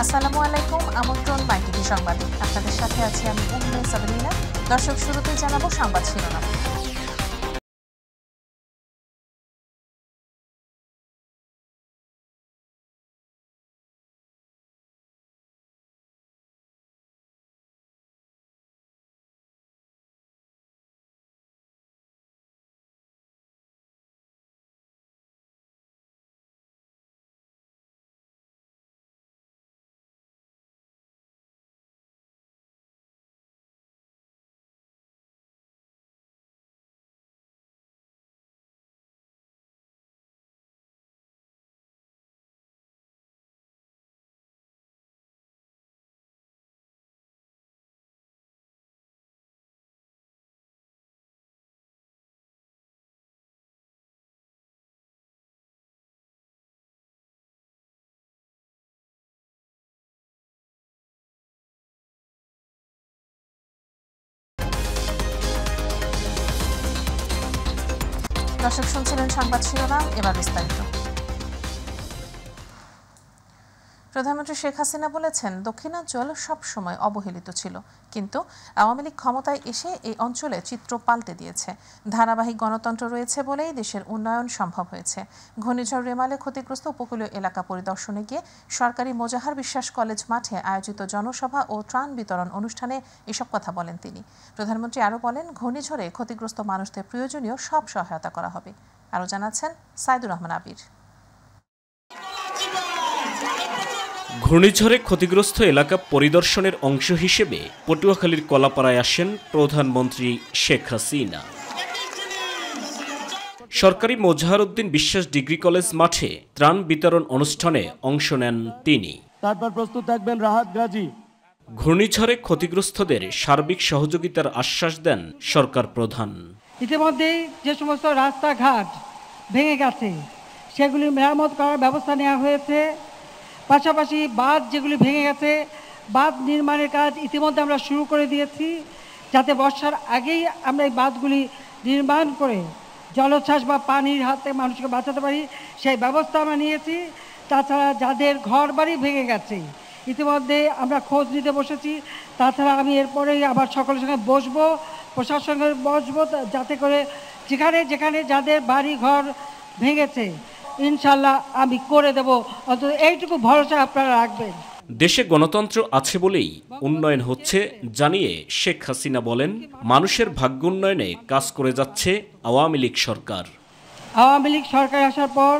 আসসালামু আলাইকুম, আমন্ত্রণ মাইটিভি সংবাদে। আপনাদের সাথে আছি আমি উম্মে সাবরিনা। দর্শক, শুরুতেই জানাবো সংবাদ শিরোনাম। দর্শক, শুনছিলেন সংবাদ শিরোনাম, এবার বিস্তারিত। প্রধানমন্ত্রী শেখ হাসিনা বলেছেন, দক্ষিণাঞ্চল সবসময় অবহেলিত ছিল, কিন্তু আওয়ামী লীগ ক্ষমতায় এসে এই অঞ্চলে চিত্র পাল্টে দিয়েছে। ধারাবাহিক গণতন্ত্র রয়েছে বলেই দেশের উন্নয়ন সম্ভব হয়েছে। ঘূর্ণিঝড় রেমালে ক্ষতিগ্রস্ত উপকূলীয় এলাকা পরিদর্শনে গিয়ে সরকারি মোজাহার বিশ্বাস কলেজ মাঠে আয়োজিত জনসভা ও ত্রাণ বিতরণ অনুষ্ঠানে এসব কথা বলেন তিনি। প্রধানমন্ত্রী আরও বলেন, ঘূর্ণিঝড়ে ক্ষতিগ্রস্ত মানুষদের প্রয়োজনীয় সব সহায়তা করা হবে। আরও জানাচ্ছেন সাইদুর রহমান আবির। ঘূর্ণিঝড়ে ক্ষতিগ্রস্ত এলাকা পরিদর্শনের অংশ হিসেবে পটুয়াখালীর কলাপাড়ায় আসেন প্রধানমন্ত্রী শেখ হাসিনা। সরকারি মোজাহারউদ্দিন বিশ্বাস ডিগ্রি কলেজ মাঠে ত্রাণ বিতরণ অনুষ্ঠানে অংশ নেন তিনি। তারপর প্রস্তুত থাকবেন রাহাত গাজী। ঘূর্ণিঝড়ে ক্ষতিগ্রস্তদের সার্বিক সহযোগিতার আশ্বাস দেন সরকার প্রধান। ইতিমধ্যেই যে সমস্ত রাস্তাঘাট ভেঙে গেছে সেগুলি মেরামত করার ব্যবস্থা নেওয়া হয়েছে। পাশাপাশি বাঁধ যেগুলি ভেঙে গেছে, বাঁধ নির্মাণের কাজ ইতিমধ্যে আমরা শুরু করে দিয়েছি, যাতে বর্ষার আগেই আমরা এই বাঁধগুলি নির্মাণ করে জলোচ্ছ্বাস বা পানির হাতে মানুষকে বাঁচাতে পারি, সেই ব্যবস্থা আমরা নিয়েছি। তাছাড়া যাদের ঘর বাড়ি ভেঙে গেছে ইতিমধ্যে আমরা খোঁজ নিতে বসেছি। তাছাড়া আমি এরপরেই আবার সকলের সঙ্গে বসবো, প্রশাসনের সঙ্গে বসবো, যাতে করে যেখানে যেখানে যাদের বাড়ি ঘর ভেঙেছে ইনশাল্লাহ আমি করে দেব, অন্তত এইটুকু ভরসা আপনারা রাখবেন। দেশে গণতন্ত্র আছে বলেই উন্নয়ন হচ্ছে জানিয়ে শেখ হাসিনা বলেন, মানুষের ভাগ্য উন্নয়নে কাজ করে যাচ্ছে আওয়ামী লীগ সরকার। আওয়ামী লীগ সরকার আসার পর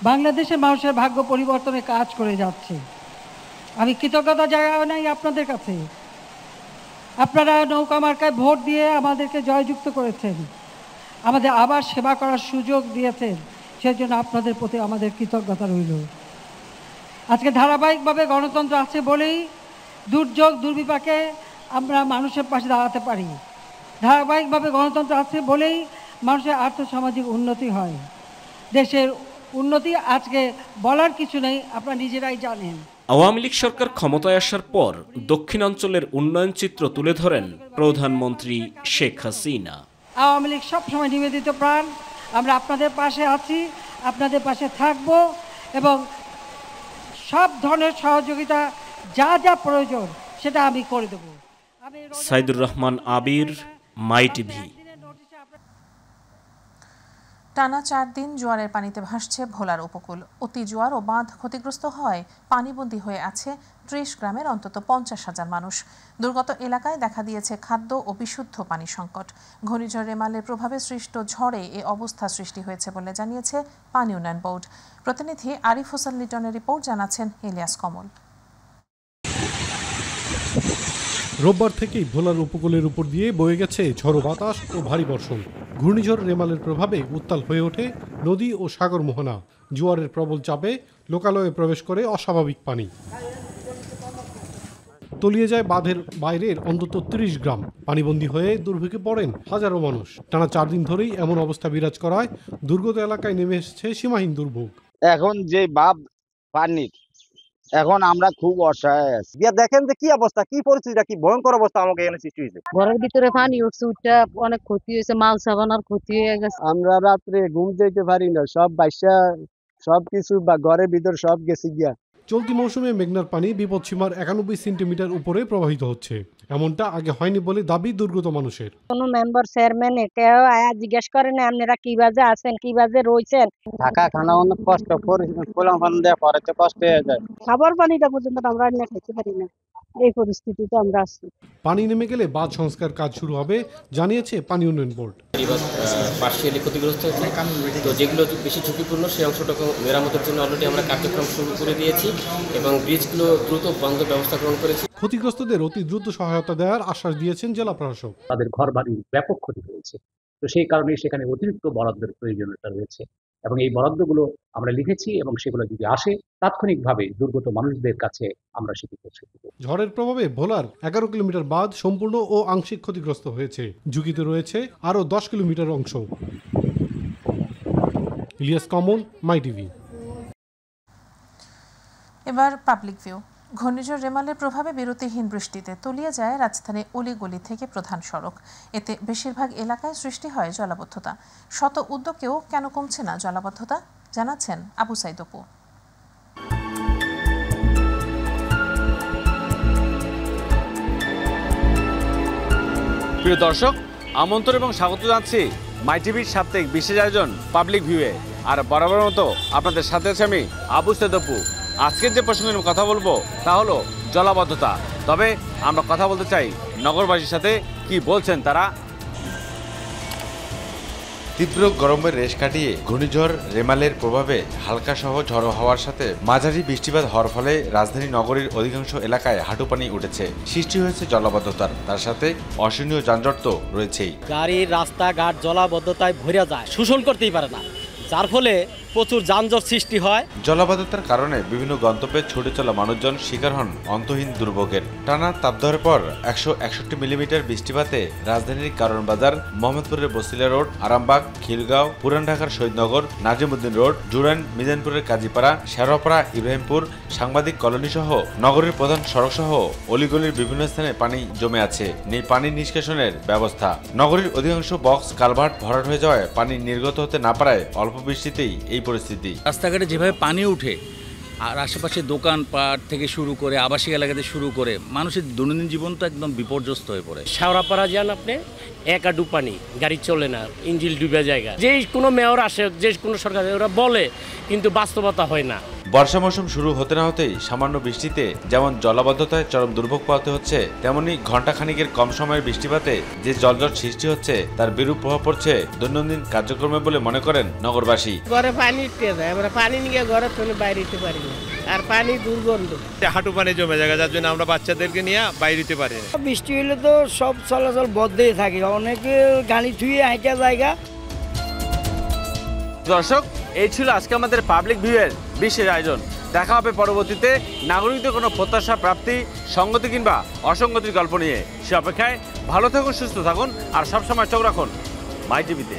বাংলাদেশের মানুষের ভাগ্য পরিবর্তনে কাজ করে যাচ্ছে। আমি কৃতজ্ঞতা জানাই আপনাদের কাছে। আপনারা নৌকা মার্কায় ভোট দিয়ে আমাদেরকে জয়যুক্ত করেছেন, আমাদের আবার সেবা করার সুযোগ দিয়েছেন, সেজন্য আপনাদের প্রতি আমাদের কৃতজ্ঞতা রইল। আজকে ধারাবাহিকভাবে গণতন্ত্র আছে বলেই দুর্যোগ দুর্বিপাকে আমরা মানুষের পাশে দাঁড়াতে পারি। ধারাবাহিকভাবে গণতন্ত্র আছে বলেই মানুষের আর্থসামাজিক উন্নতি হয়। দেশের উন্নতি আজকে বলার কিছু নেই, আপনারা নিজেরাই জানেন। আওয়ামী লীগ সরকার ক্ষমতায় আসার পর দক্ষিণাঞ্চলের উন্নয়ন চিত্র তুলে ধরেন প্রধানমন্ত্রী শেখ হাসিনা। আওয়ামী লীগ সবসময় নিবেদিত প্রাণ, আমরা আপনাদের পাশে আছি, আপনাদের পাশে থাকব এবং সব ধরনের সহযোগিতা যা যা প্রয়োজন সেটা আমি করে দেব। সাইদুর রহমান আবির, মাইটিভি। টানা 4 দিন জোয়ারের পানিতে ভাসছে ভোলার উপকূল। অতি জোয়ার ও বাঁধ ক্ষতিগ্রস্ত হওয়ায় পানিবন্দী হয়ে আছে 30 গ্রামের অন্তত 50,000 মানুষ। দুর্গত এলাকায় দেখা দিয়েছে খাদ্য ও বিশুদ্ধ পানি সংকট। ঘূর্ণিঝড় রেমালের প্রভাবে সৃষ্ট ঝড়ে এ অবস্থা সৃষ্টি হয়েছে বলে জানিয়েছে পানি উন্নয়ন বোর্ড। প্রতিনিধি আরিফ হোসেন লিটনের রিপোর্ট, জানাচ্ছেন ইলিয়াস কমল। রোববার থেকেই ভোলার উপকূলের উপর দিয়ে বয়ে গেছে ঝড়ো বাতাস ও ভারী বর্ষণ। ঘূর্ণিঝড় রেমালের প্রভাবে উত্তাল হয়ে ওঠে নদী ও সাগর মোহনা। জোয়ারের প্রবল চাপে লোকালয়ে প্রবেশ করে অস্বাভাবিক পানি। তলিয়ে যায় বাঁধের বাইরের অন্তত 30 গ্রাম। পানিবন্দী হয়ে দুর্ভোগে পড়েন হাজারো মানুষ। টানা 4 দিন ধরেই এমন অবস্থা বিরাজ করায় দুর্গত এলাকায় নেমে এসেছে সীমাহীন দুর্ভোগ। এখন যে বাপ পানির, এখন আমরা খুব অসহায় আছি। দেখেন যে কি অবস্থা, কি পরিস্থিতিটা, কি ভয়ঙ্কর অবস্থা আমাকে এখানে সৃষ্টি হয়েছে। ঘরের ভিতরে পানি উঠছে, উঠটা অনেক ক্ষতি হয়েছে, মাল সাবানার ক্ষতি হয়ে গেছে। আমরা রাত্রে ঘুম যেতে পারি না, সব বাইসা সবকিছু বা ঘরের ভিতর সব গেছে গিয়া। চলতি মৌসুমে মেঘনার পানি বিপদসীমার 91 সেন্টিমিটার উপরে প্রবাহিত হচ্ছে। এমনটা আগে হয়নি বলে দাবি দুর্গত মানুষের। কোনো মেম্বার চেয়ারম্যান কেউ আয়া জিজ্ঞেস করে না আপনারা কি বাজে আছেন, কি বাজে রয়েছেন। থাকা খানা অনেক কষ্ট পোলাম পানি দেওয়া পরে তো কষ্ট হয়ে যায়। খাবার পানিটা পর্যন্ত আমরা না খেতে পারি না, এই পরিস্থিতিতে আমরা আছি। পানি নেমে গেলে বাঁধ সংস্কার কাজ শুরু হবে জানিয়েছে পানি উন্নয়ন বোর্ড। পার্শিয়ালি ক্ষতিগ্রস্ত হয়েছে, তো যেগুলো বেশি ঝুঁকিপূর্ণ সেই অংশটাকে মেরামতের জন্য অলরেডি আমরা কার্যক্রম শুরু করে দিয়েছি এবং ব্রিজগুলো দ্রুত বন্ধ ব্যবস্থা গ্রহণ করেছি। ক্ষতিগ্রস্তদের অতি দ্রুত সহায়তা দেওয়ার আশ্বাস দিয়েছেন জেলা প্রশাসক। তাদের ঘর বাড়ির ব্যাপক ক্ষতি হয়েছে, তো সেই কারণে সেখানে অতিরিক্ত বরাদ্দের প্রয়োজনীয়তা রয়েছে এবং এই বরাদ্দগুলো আমরা লিখেছি এবং সেগুলো যদি আসে তাৎক্ষণিকভাবে দুর্গত মানুষদের কাছে আমরা সেটি পৌঁছে দেব। ঝড়ের প্রভাবে ভোলার 11 কিলোমিটার বাঁধ সম্পূর্ণ ও আংশিক ক্ষতিগ্রস্ত হয়েছে। ঝুঁকিতে রয়েছে আরও 10 কিলোমিটার অংশ। ইলিয়াস কমল, মাই টিভি। এবার পাবলিক ভিউ। ঘূর্ণিঝড় রেমালের প্রভাবে বিরতিহীন বৃষ্টিতে তলিয়ে যায় রাজধানীর অলিগলি থেকে প্রধান সড়ক। এতে বেশিরভাগ এলাকায় সৃষ্টি হয় জলাবদ্ধতা। শত উদ্যোগেও কেন কমছে না জলাবদ্ধতা, জানাচ্ছেন আবু সাইদ অপু। প্রিয় দর্শক, আমন্ত্রণ এবং স্বাগত জানাচ্ছি মাই টিভির সাপ্তাহিক বিশেষ আয়োজন পাবলিক ভিউয়ে। আর বরাবর মতো আপনাদের সাথে আছি আমি আবু সাইদ অপু। আজকের যে প্রসঙ্গে আমি কথা বলবো তা হলো জলাবদ্ধতা। তবে আমরা কথা বলতে চাই নগরবাসীর সাথে, কি বলছেন তারা। তীব্র গরমের রেশ কাটিয়ে ঘূর্ণিঝড় রেমালের প্রভাবে হালকা সহ ঝড়ো হওয়ার সাথে মাঝারি বৃষ্টিপাত হওয়ার ফলে রাজধানী নগরীর অধিকাংশ এলাকায় হাঁটুপানি উঠেছে, সৃষ্টি হয়েছে জলাবদ্ধতার। তার সাথে অসহনীয় যানজট তো রয়েছেই। গাড়ির রাস্তাঘাট জলাবদ্ধতায় ভরে যায়, শোষণ করতেই পারে না, যার ফলে প্রচুর যানজট সৃষ্টি হয়। জলাবদ্ধতার কারণে বিভিন্ন গন্তব্যে ছুটে চলা মানুষজন শিকার হন অন্তহীন দুর্ভোগের। টানা তাপদাহের পর 161 মিলিমিটার বৃষ্টিপাতে রাজধানীর কারণ বাজার, মোহাম্মদপুরের বসিলা রোড, আরামবাগ, খিলগাঁও, পুরান ঢাকার শহীদনগর, নাজিমউদ্দিন রোড, জুরাইন, মিজানপুরের কাজীপাড়া, শেরোপাড়া, ইব্রাহিমপুর, সাংবাদিক কলোনি সহ নগরীর প্রধান সড়ক সহ অলিগলির বিভিন্ন স্থানে পানি জমে আছে। নেই পানি নিষ্কাশনের ব্যবস্থা। নগরীর অধিকাংশ বক্স কালভার্ট ভরাট হয়ে যাওয়ায় পানি নির্গত হতে না পারায় অল্প বৃষ্টিতেই এই পরিস্থিতি। রাস্তাঘাটে যেভাবে পানি উঠে আর আশেপাশে দোকানপাট থেকে শুরু করে আবাসিক এলাকাতে শুরু করে মানুষের দৈনন্দিন জীবন তো একদম বিপর্যস্ত হয়ে পড়ে। শেওড়াপাড়া যান আপনি, এক আডু পানি, গাড়ি চলে না, ইঞ্জিল ডুবে জায়গা। যে কোনো মেয়র আসে, যে কোনো সরকার, ওরা বলে কিন্তু বাস্তবতা হয় না। বর্ষা মৌসুম শুরু হতে না হতেই সামান্য বৃষ্টিতে যেমন জলাবদ্ধতায় চরম দুর্ভোগ পোহাতে হচ্ছে, তেমনি ঘণ্টাখানিকের কম সময়ের বৃষ্টিপাতে যে জলজট সৃষ্টি হচ্ছে তার বিরূপ প্রভাব পড়ছে দৈনন্দিন কার্যক্রমে বলে মনে করেন নগরবাসী। ঘরে পানি উঠতে যায়, আমরা পানি নিয়ে ঘরে থেকে বাইরে যেতে পারি না, আর পানি দুর্গন্ধ, হাঁটু পানি জমে যায়, যার জন্য আমরা বাচ্চাদেরকে নিয়ে বাইরে যেতে পারি না। বৃষ্টি হলে তো সব চলাচল বন্ধই থাকে, অনেকে গাড়ি ধুয়ে হাঁটা জায়গা। দর্শক, এই ছিল আজকে আমাদের পাবলিক ভিউয়ের বিশেষ আয়োজন। দেখা হবে পরবর্তীতে নাগরিকদের কোনো প্রত্যাশা প্রাপ্তি, সংগতি কিংবা অসঙ্গতির গল্প নিয়ে। সে অপেক্ষায় ভালো থাকুন, সুস্থ থাকুন আর সবসময় চোখ রাখুন মাই টিভিতে।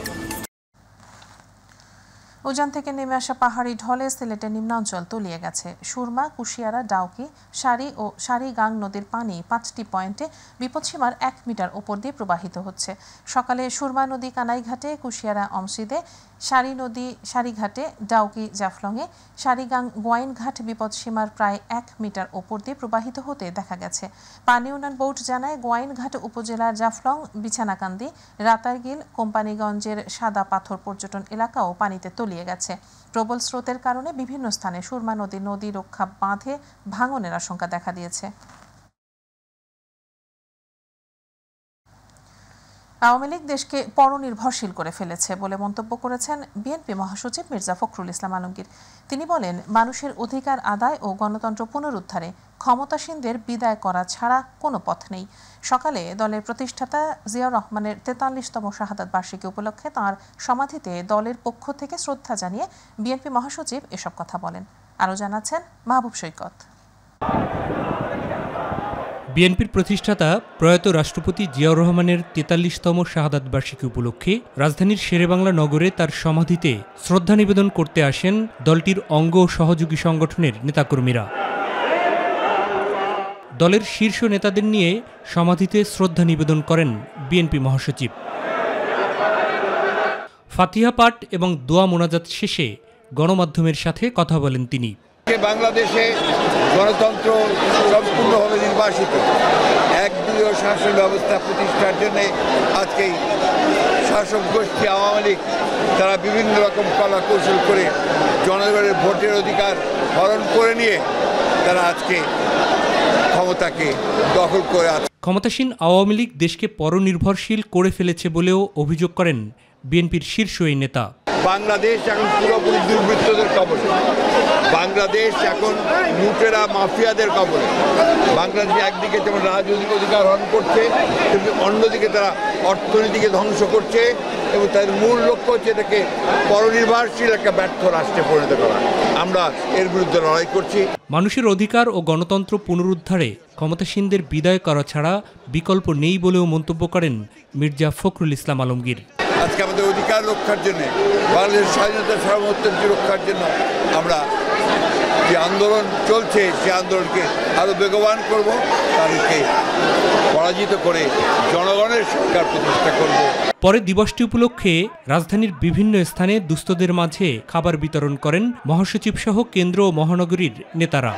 উজান থেকে নেমে আসা পাহাড়ি ঢলে সিলেটের নিম্নাঞ্চল তলিয়ে গেছে। সুরমা, কুশিয়ারা, ডাউকি, সারি ও সারিগাং নদীর পানি 5টি পয়েন্টে বিপদসীমার 1 মিটার উপর দিয়ে প্রবাহিত হচ্ছে। সকালে সুরমা নদী কানাইঘাটে, কুশিয়ারা অমসিদে, সারি নদী সারিঘাটে, ডাউকি জাফলংয়ে, সারিগাং গোয়াইনঘাট বিপদসীমার প্রায় 1 মিটার উপর দিয়ে প্রবাহিত হতে দেখা গেছে। পানি উন্নয়ন বোর্ড জানায়, গোয়াইনঘাট উপজেলার জাফলং, বিছানাকান্দি, রাতারগিল, কোম্পানিগঞ্জের সাদা পাথর পর্যটন এলাকাও পানিতে তলিয়ে গেছে। প্রবল স্রোতের কারণে বিভিন্ন স্থানে সুরমা নদী রক্ষা বাঁধে ভাঙনের আশঙ্কা দেখা দিয়েছে। আওয়ামী লীগ দেশকে পরনির্ভরশীল করে ফেলেছে বলে মন্তব্য করেছেন বিএনপি মহাসচিব মির্জা ফখরুল ইসলাম আলমগীর। তিনি বলেন, মানুষের অধিকার আদায় ও গণতন্ত্র পুনরুদ্ধারে ক্ষমতাসীনদের বিদায় করা ছাড়া কোনো পথ নেই। সকালে দলের প্রতিষ্ঠাতা জিয়াউর রহমানের 43তম শাহাদাত বার্ষিকী উপলক্ষে তাঁর সমাধিতে দলের পক্ষ থেকে শ্রদ্ধা জানিয়ে বিএনপি মহাসচিব এসব কথা বলেন। আরও জানাচ্ছেন মাহবুব সৈকত। বিএনপির প্রতিষ্ঠাতা প্রয়াত রাষ্ট্রপতি জিয়াউর রহমানের 43তম শাহাদাত বার্ষিকী উপলক্ষে রাজধানীর শেরেবাংলা নগরে তার সমাধিতে শ্রদ্ধা নিবেদন করতে আসেন দলটির অঙ্গ ও সহযোগী সংগঠনের নেতাকর্মীরা। দলের শীর্ষ নেতাদের নিয়ে সমাধিতে শ্রদ্ধা নিবেদন করেন বিএনপি মহাসচিব। ফাতিহা পাঠ এবং দোয়া মোনাজাত শেষে গণমাধ্যমের সাথে কথা বলেন তিনি। বাংলাদেশে গণতন্ত্র সম্পূর্ণভাবে নির্বাসিত একদলীয় শাসন ব্যবস্থা প্রতিষ্ঠার জন্য আজকে শাসক গোষ্ঠী আওয়ামী লীগ তারা বিভিন্ন রকম কলা কৌশল করে জনগণের ভোটের অধিকার হরণ করে নিয়ে তারা আজকে ক্ষমতাকে দখল করে আছে। ক্ষমতাসীন আওয়ামী লীগ দেশকে পরনির্ভরশীল করে ফেলেছে বলেও অভিযোগ করেন বিএনপির শীর্ষ এই নেতা। বাংলাদেশ এখন পুরোপুরি দুর্বৃত্তদের কবলে, বাংলাদেশ এখন লুটেরা মাফিয়াদের কবলে। বাংলাদেশ একদিকে যেমন রাজনৈতিক অধিকার হরণ করছে, কিন্তু অন্যদিকে তারা অর্থনীতিকে ধ্বংস করছে এবং তাদের মূল লক্ষ্য হচ্ছে এটাকে পরনির্ভরশীল একটা ব্যর্থ রাষ্ট্রে পরিণত করা। আমরা এর বিরুদ্ধে লড়াই করছি। মানুষের অধিকার ও গণতন্ত্র পুনরুদ্ধারে ক্ষমতাসীনদের বিদায় করা ছাড়া বিকল্প নেই বলেও মন্তব্য করেন মির্জা ফখরুল ইসলাম আলমগীর। আজকে আমাদের অধিকার রক্ষার জন্য, বাংলাদেশের স্বাধীনতা সার্বভৌমত্ব রক্ষার জন্য আমরা যে আন্দোলন চলছে সেই আন্দোলনকে আরো বেগবান করব, তাদেরকে পরাজিত করে জনগণের সরকার প্রতিষ্ঠা করব। পরে দিবসটি উপলক্ষে রাজধানীর বিভিন্ন স্থানে দুস্থদের মাঝে খাবার বিতরণ করেন মহাসচিব সহ কেন্দ্র ও মহানগরীর নেতারা।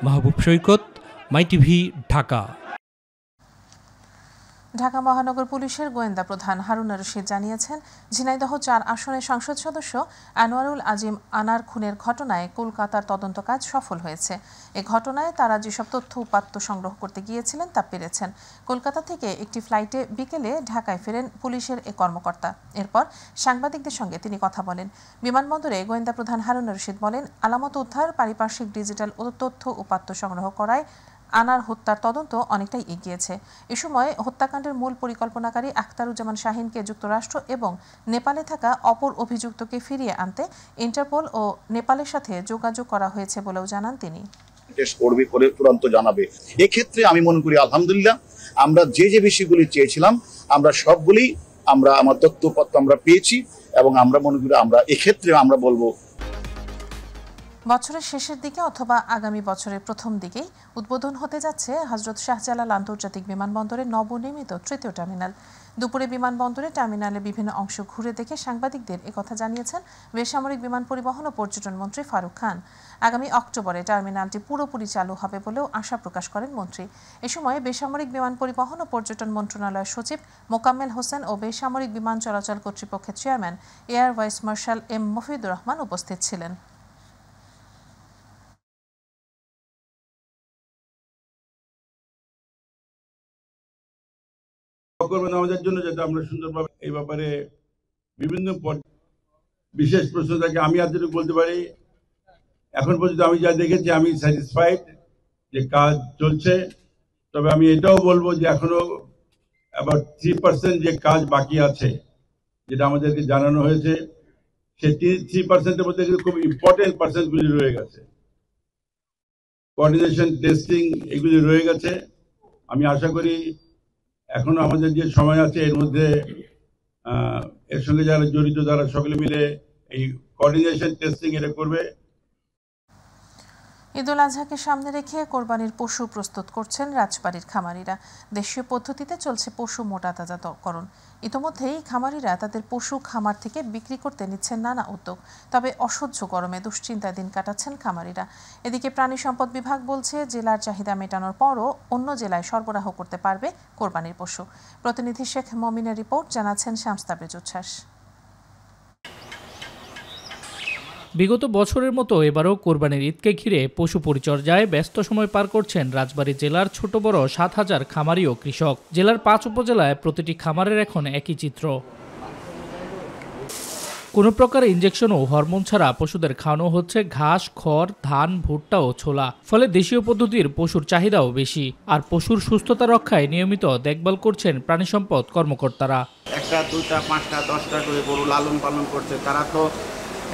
মাহবুব সৈকত, মাইটিভি, ঢাকা। ঢাকা মহানগর পুলিশের গোয়েন্দা প্রধান হারুনা রশিদ জানিয়েছেন, ঝিনাইদহ ৪ আসনের সংসদ সদস্য আনোয়ারুল আজিম আনার খুনের ঘটনায় কলকাতার তদন্ত কাজ সফল হয়েছে। এ ঘটনায় তারা যেসব তথ্য উপাত্ত সংগ্রহ করতে গিয়েছিলেন তা পেরেছেন। কলকাতা থেকে একটি ফ্লাইটে বিকেলে ঢাকায় ফেরেন পুলিশের এ কর্মকর্তা। এরপর সাংবাদিকদের সঙ্গে তিনি কথা বলেন। বিমানবন্দরে গোয়েন্দা প্রধান হারুনা রশিদ বলেন, আলামত উদ্ধার, পারিপার্শ্বিক ডিজিটাল তথ্য উপাত্ত সংগ্রহ করায় আনার হত্যার তদন্ত অনেকটাই এগিয়েছে। এ সময় হত্যাকাণ্ডের মূল পরিকল্পনাকারী আখতারুজ্জামান শাহিনকে যুক্তরাষ্ট্র এবং নেপালে থাকা অপর অভিযুক্তকে ফিরিয়ে আনতে ইন্টারপোল ও নেপালের সাথে যোগাযোগ করা হয়েছে বলেও জানান তিনি। টেস্ট করবে, করে চূড়ান্ত জানাবে। এক্ষেত্রে আমি মনে করি আলহামদুলিল্লাহ আমরা যে বিষয়গুলি চেয়েছিলাম আমরা সবগুলি আমার তথ্যপত্র আমরা পেয়েছি এবং আমরা মনে করি আমরা এক্ষেত্রে আমরা বলবো বছরের শেষের দিকে অথবা আগামী বছরের প্রথম দিকেই উদ্বোধন হতে যাচ্ছে হযরত শাহজালাল আন্তর্জাতিক বিমানবন্দরের নবনির্মিত তৃতীয় টার্মিনাল। দুপুরে বিমানবন্দরে টার্মিনালের বিভিন্ন অংশ ঘুরে দেখে সাংবাদিকদের একথা জানিয়েছেন বেসামরিক বিমান পরিবহন ও পর্যটন মন্ত্রী ফারুক খান। আগামী অক্টোবরে টার্মিনালটি পুরোপুরি চালু হবে বলেও আশা প্রকাশ করেন মন্ত্রী। এ সময় বেসামরিক বিমান পরিবহন ও পর্যটন মন্ত্রণালয়ের সচিব মোকাম্মেল হোসেন ও বেসামরিক বিমান চলাচল কর্তৃপক্ষের chairman air vice marshal M Mofidur Rahman উপস্থিত ছিলেন। আমাদের জন্য যাতে আমরা সুন্দরভাবে এই ব্যাপারে বিভিন্ন বিশেষ প্রশ্ন থাকে। আমি এতটুকু বলতে পারি, এখন পর্যন্ত আমি যা দেখেছি আমি স্যাটিসফাইড যে কাজ চলছে। তবে আমি এটাও বলবো যে এখনো আবার 3% যে কাজ বাকি আছে, যেটা আমাদেরকে জানানো হয়েছে, সেই 3%-এর মধ্যে কিন্তু খুব ইম্পর্টেন্ট পার্সেন্টগুলি রয়ে গেছে। কোঅর্ডিনেশন, টেস্টিং এগুলি রয়ে গেছে। আমি আশা করি এখনো আমাদের যে সময় আছে এর মধ্যে এর সঙ্গে যারা জড়িত তারা সকলে মিলে এই কোঅর্ডিনেশন, টেস্টিং এটা করবে। ঈদুল আজহাকে সামনে রেখে কোরবানির পশু প্রস্তুত করছেন রাজবাড়ীর খামারিরা। দেশীয় পদ্ধতিতে চলছে পশু মোটাতাজাকরণ। ইতোমধ্যেই খামারিরা তাদের পশু খামার থেকে বিক্রি করতে নিচ্ছেন নানা উদ্যোগ। তবে অসহ্য গরমে দুশ্চিন্তায় দিন কাটাচ্ছেন খামারিরা। এদিকে প্রাণী সম্পদ বিভাগ বলছে, জেলার চাহিদা মেটানোর পরও অন্য জেলায় সরবরাহ করতে পারবে কোরবানির পশু। প্রতিনিধি শেখ মমিনের রিপোর্ট, জানাচ্ছেন শামস তাবরেজ উচ্ছ্বাস। বিগত বছরের মতো এবারও কোরবানির ঈদকে ঘিরে পশু পরিচর্যায় ব্যস্ত সময় পার করছেন রাজবাড়ী জেলার ছোট বড় ৭,০০০ খামারি ও কৃষক। জেলার ৫ উপজেলায় প্রতিটি খামারের এখন একই চিত্র। কোনো প্রকার ইনজেকশন ও হরমোন ছাড়া পশুদের খাওয়ানো হচ্ছে ঘাস, খড়, ধান, ভুট্টা ও ছোলা। ফলে দেশীয় পদ্ধতির পশুর চাহিদাও বেশি। আর পশুর সুস্থতা রক্ষায় নিয়মিত দেখভাল করছেন প্রাণী সম্পদ কর্মকর্তারা। 1টা, 2টা, 5টা, 10টা করে গরু লালন পালন করছে। তারা তো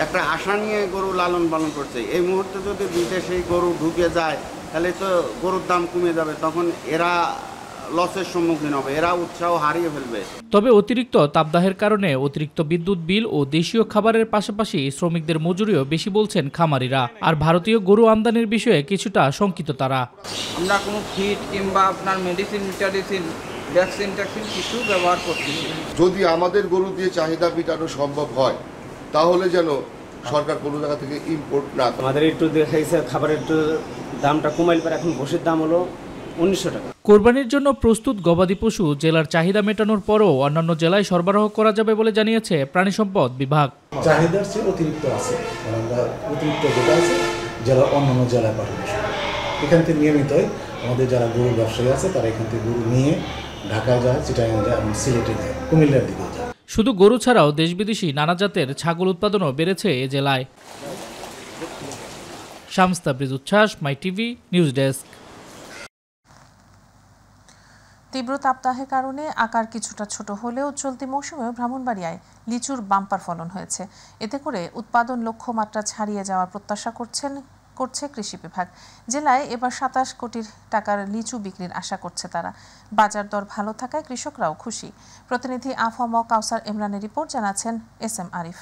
একটা আশা নিয়ে গরু লালন পালন করছে। এই মুহূর্তে যদি বিদেশে গরু ঢুকে যায় তাহলে তো গরুর দাম কমে যাবে, তখন এরা লসের সম্মুখীন হবে, এরা উৎসাহ হারিয়ে ফেলবে। তবে অতিরিক্ত তাপদাহের কারণে অতিরিক্ত বিদ্যুৎ বিল ও দেশীয় খাবারের পাশাপাশি শ্রমিকদের মজুরিও বেশি বলছেন খামারিরা। আর ভারতীয় গরু আমদানির বিষয়ে কিছুটা শঙ্কিত তারা। আমরা কোনো ফিড কিংবা আপনার মেডিসিন, ভ্যাকসিন কিছু ব্যবহার করছি। যদি আমাদের গরু দিয়ে চাহিদা মেটানো সম্ভব হয় তাহলে যেন সরকার কোনো জায়গা থেকে ইম্পোর্ট না করে। আমাদের একটু দেখাইছে খাবারের একটু দামটা কমাইল পারে, এখন গোশের দাম হলো 1900 টাকা। কোরবানির জন্য প্রস্তুত গবাদি পশু জেলার চাহিদা মেটানোর পরও অন্যান্য জেলায় সরবরাহ করা যাবে বলে জানিয়েছে প্রাণী সম্পদ বিভাগ। চাহিদার চেয়ে অতিরিক্ত আছে, আমরা অতিরিক্ত যেটা আছে জেলার অন্যান্য জেলায় পাঠানো। এখান থেকে নিয়মিতই আমাদের যারা গরু ব্যবসায়ী আছে তারা এখান থেকে গরু নিয়ে ঢাকায় যায়, চিটাগাং যায় এবং সিলেটে যায়, কুমিল্লার দিকে যায়। শুধু গরু ছাড়াও দেশ বিদেশি নানা জাতের ছাগল উৎপাদনও বেড়েছে এ জেলায়। শামস তাবরিজ উচ্ছ্বাস, মাই টিভি নিউজ ডেস্ক। তীব্র তাপদাহের কারণে আকার কিছুটা ছোট হলেও চলতি মৌসুমেও ব্রাহ্মণবাড়িয়ায় লিচুর বাম্পার ফলন হয়েছে। এতে করে উৎপাদন লক্ষ্যমাত্রা ছাড়িয়ে যাওয়ার প্রত্যাশা করছে কৃষি বিভাগ। জেলায় এবার 27 কোটি টাকার লিচু বিক্রির আশা করছে তারা। বাজার দর ভালো থাকায় কৃষকরাও খুশি। প্রতিনিধি আফম কাউসার ইমরানের রিপোর্ট, জানাচ্ছেন SM আরিফ।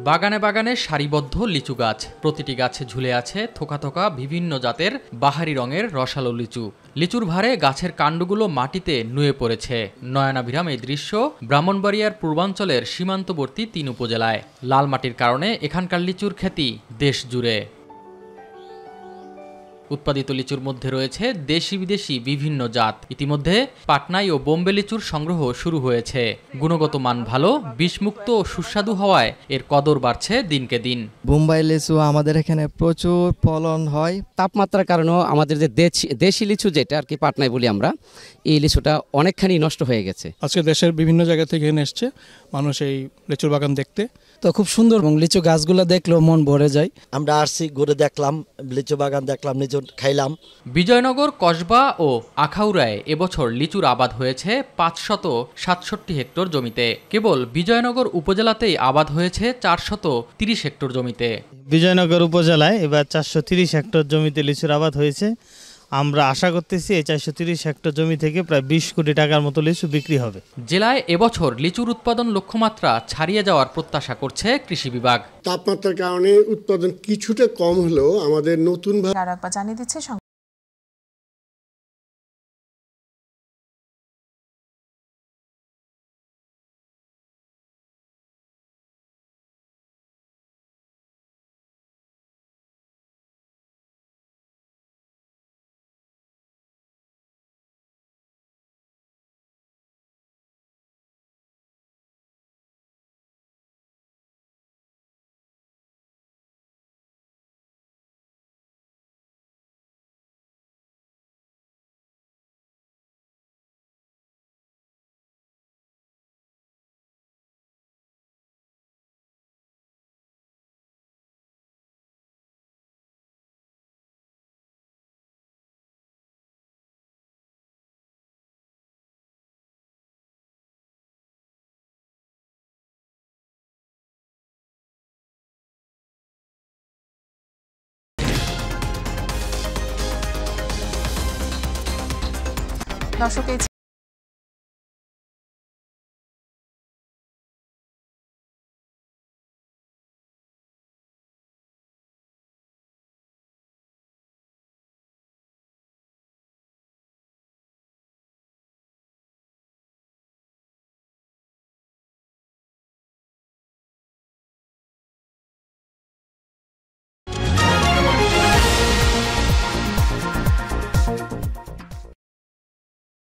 বাগানে বাগানে সারিবদ্ধ লিচু গাছ, প্রতিটি গাছে ঝুলে আছে থোকা থোকা বিভিন্ন জাতের বাহারি রঙের রসালো লিচু। লিচুর ভারে গাছের কাণ্ডগুলো মাটিতে নুয়ে পড়েছে। নয়নাভিরাম এই দৃশ্য ব্রাহ্মণবাড়িয়ার পূর্বাঞ্চলের সীমান্তবর্তী 3 উপজেলায়। লাল মাটির কারণে এখানকার লিচুর খ্যাতি দেশ জুড়ে। উৎপাদিত লিচুর মধ্যে রয়েছে দেশি বিদেশি বিভিন্ন জাত। ইতিমধ্যে পাটনাই ও বোম্বে লিচুর সংগ্রহ শুরু হয়েছে। গুণগত মান ভালো, বিষমুক্ত ও সুস্বাদু হওয়ায় এর কদর বাড়ছে দিনকে দিন। বোম্বাই লিচু আমাদের এখানে প্রচুর ফলন হয়। তাপমাত্রার কারণেও আমাদের যে দেশি লিচু যেটা আর কি পাটনাই বলি আমরা, এই লিচুটা অনেকখানি নষ্ট হয়ে গেছে। আজকে দেশের বিভিন্ন জায়গা থেকে এসছে মানুষ এই লিচুর বাগান দেখতে। তো খুব সুন্দর এবং লিচু গাছগুলো দেখলেও মন ভরে যায়। আমরা আসছি, ঘুরে দেখলাম, লিচু বাগান দেখলাম, লিচু খাইলাম। বিজয়নগর, কসবা ও আখাউড়ায় এবছর লিচুর আবাদ হয়েছে 567 হেক্টর জমিতে। কেবল বিজয়নগর উপজেলাতেই আবাদ হয়েছে 430 হেক্টর জমিতে। বিজয়নগর উপজেলায় এবার 430 হেক্টর জমিতে লিচুর আবাদ হয়েছে। আমরা আশা করতেছি এই 430 হেক্টর জমি থেকে প্রায় 20 কোটি টাকার মতো লিচু বিক্রি হবে। জেলায় এবছর লিচুর উৎপাদন লক্ষ্যমাত্রা ছাড়িয়ে যাওয়ার প্রত্যাশা করছে কৃষি বিভাগ। তাপমাত্রার কারণে উৎপাদন কিছুটা কম হলেও আমাদের নতুন জানিয়ে দিচ্ছে দর্শক।